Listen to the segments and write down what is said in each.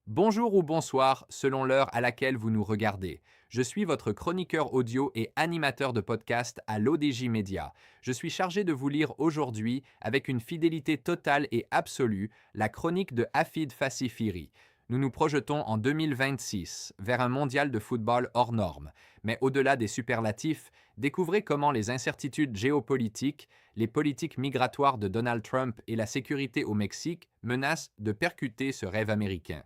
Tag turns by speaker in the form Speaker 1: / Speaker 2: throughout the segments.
Speaker 1: Bonjour ou bonsoir, selon l'heure à laquelle vous nous regardez. Je suis votre chroniqueur audio et animateur de podcast à l'ODJ Média. Je suis chargé de vous lire aujourd'hui, avec une fidélité totale et absolue, la chronique de Hafid Fassifiri. Nous nous projetons en 2026, vers un mondial de football hors norme. Mais au-delà des superlatifs, découvrez comment les incertitudes géopolitiques, les politiques migratoires de Donald Trump et la sécurité au Mexique menacent de percuter ce rêve américain.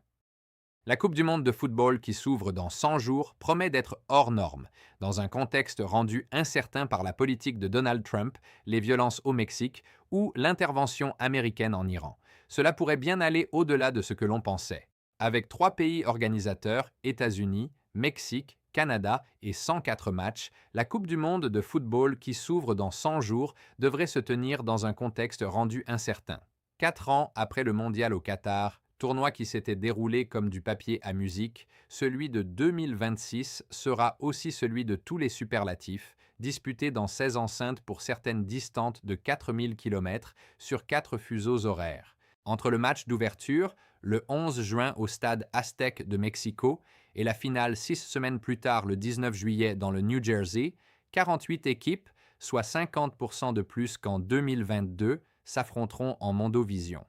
Speaker 1: La Coupe du monde de football qui s'ouvre dans 100 jours promet d'être hors norme, dans un contexte rendu incertain par la politique de Donald Trump, les violences au Mexique ou l'intervention américaine en Iran. Cela pourrait bien aller au-delà de ce que l'on pensait. Avec 3 pays organisateurs, États-Unis, Mexique, Canada et 104 matchs, la Coupe du monde de football qui s'ouvre dans 100 jours devrait se tenir dans un contexte rendu incertain. 4 ans après le mondial au Qatar, tournoi qui s'était déroulé comme du papier à musique, celui de 2026 sera aussi celui de tous les superlatifs, disputé dans 16 enceintes pour certaines distantes de 4000 km sur 4 fuseaux horaires. Entre le match d'ouverture, le 11 juin au stade Aztec de Mexico, et la finale 6 semaines plus tard, le 19 juillet, dans le New Jersey, 48 équipes, soit 50% de plus qu'en 2022, s'affronteront en Mondovision.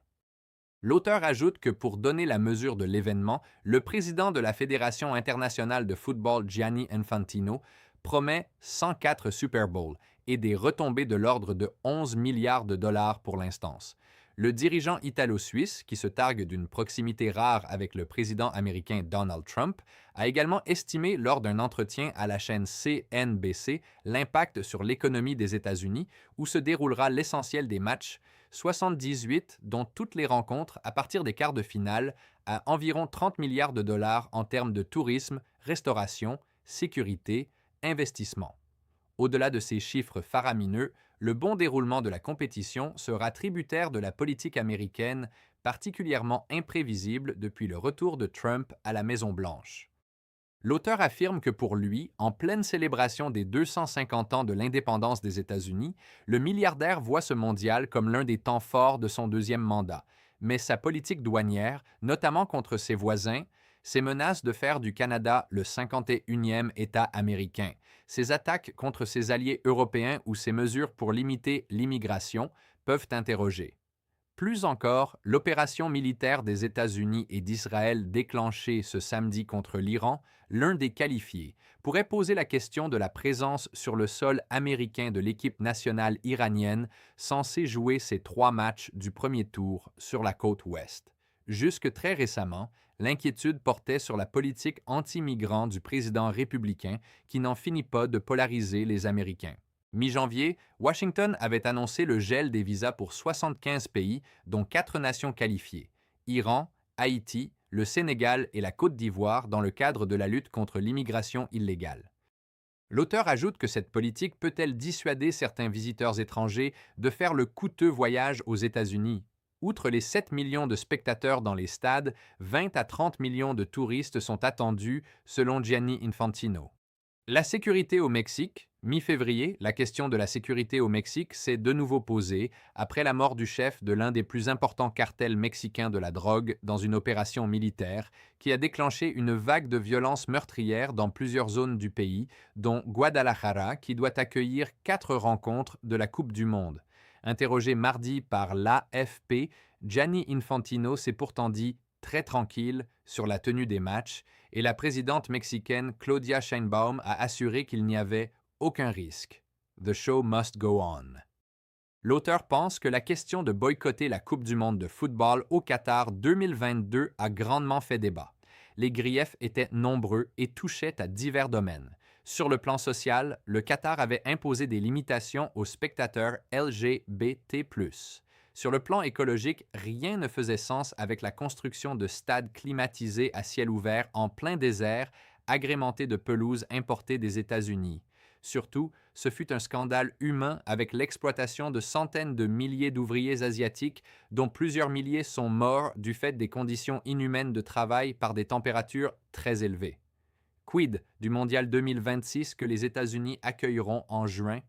Speaker 1: L'auteur ajoute que pour donner la mesure de l'événement, le président de la Fédération internationale de football Gianni Infantino promet 104 Super Bowls et des retombées de l'ordre de 11 milliards de dollars pour l'instance. Le dirigeant italo-suisse, qui se targue d'une proximité rare avec le président américain Donald Trump, a également estimé lors d'un entretien à la chaîne CNBC l'impact sur l'économie des États-Unis, où se déroulera l'essentiel des matchs, 78 dont toutes les rencontres à partir des quarts de finale, à environ 30 milliards de dollars en termes de tourisme, restauration, sécurité, investissement. Au-delà de ces chiffres faramineux, le bon déroulement de la compétition sera tributaire de la politique américaine, particulièrement imprévisible depuis le retour de Trump à la Maison-Blanche. L'auteur affirme que pour lui, en pleine célébration des 250 ans de l'indépendance des États-Unis, le milliardaire voit ce mondial comme l'un des temps forts de son deuxième mandat. Mais sa politique douanière, notamment contre ses voisins, ses menaces de faire du Canada le 51e État américain, ses attaques contre ses alliés européens ou ses mesures pour limiter l'immigration peuvent interroger. Plus encore, l'opération militaire des États-Unis et d'Israël déclenchée ce samedi contre l'Iran, l'un des qualifiés, pourrait poser la question de la présence sur le sol américain de l'équipe nationale iranienne censée jouer ses 3 matchs du premier tour sur la côte ouest. Jusque très récemment, l'inquiétude portait sur la politique anti-migrants du président républicain qui n'en finit pas de polariser les Américains. Mi-janvier, Washington avait annoncé le gel des visas pour 75 pays, dont 4 nations qualifiées: Iran, Haïti, le Sénégal et la Côte d'Ivoire dans le cadre de la lutte contre l'immigration illégale. L'auteur ajoute que cette politique peut-elle dissuader certains visiteurs étrangers de faire le coûteux voyage aux États-Unis. Outre les 7 millions de spectateurs dans les stades, 20 à 30 millions de touristes sont attendus, selon Gianni Infantino. La sécurité au Mexique. Mi-février, la question de la sécurité au Mexique s'est de nouveau posée après la mort du chef de l'un des plus importants cartels mexicains de la drogue dans une opération militaire qui a déclenché une vague de violences meurtrières dans plusieurs zones du pays, dont Guadalajara, qui doit accueillir 4 rencontres de la Coupe du monde. Interrogé mardi par l'AFP, Gianni Infantino s'est pourtant dit très tranquille sur la tenue des matchs, et la présidente mexicaine Claudia Sheinbaum a assuré qu'il n'y avait aucun risque. The show must go on. L'auteur pense que la question de boycotter la Coupe du monde de football au Qatar 2022 a grandement fait débat. Les griefs étaient nombreux et touchaient à divers domaines. Sur le plan social, le Qatar avait imposé des limitations aux spectateurs LGBT+. Sur le plan écologique, rien ne faisait sens avec la construction de stades climatisés à ciel ouvert en plein désert, agrémentés de pelouses importées des États-Unis. Surtout, ce fut un scandale humain avec l'exploitation de centaines de milliers d'ouvriers asiatiques, dont plusieurs milliers sont morts du fait des conditions inhumaines de travail par des températures très élevées. Quid du mondial 2026 que les États-Unis accueilleront en juin?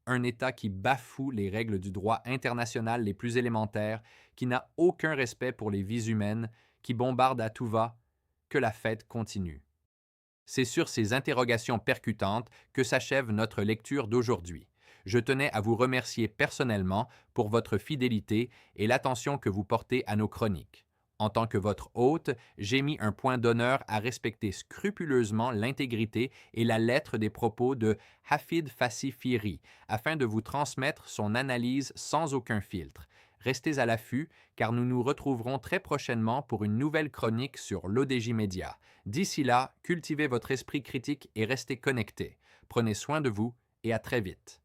Speaker 1: Un État qui bafoue les règles du droit international les plus élémentaires, qui n'a aucun respect pour les vies humaines, qui bombarde à tout va, que la fête continue. C'est sur ces interrogations percutantes que s'achève notre lecture d'aujourd'hui. Je tenais à vous remercier personnellement pour votre fidélité et l'attention que vous portez à nos chroniques. En tant que votre hôte, j'ai mis un point d'honneur à respecter scrupuleusement l'intégrité et la lettre des propos de Hafid Fassi Fihri afin de vous transmettre son analyse sans aucun filtre. Restez à l'affût car nous nous retrouverons très prochainement pour une nouvelle chronique sur l'ODJ Média. D'ici là, cultivez votre esprit critique et restez connectés. Prenez soin de vous et à très vite.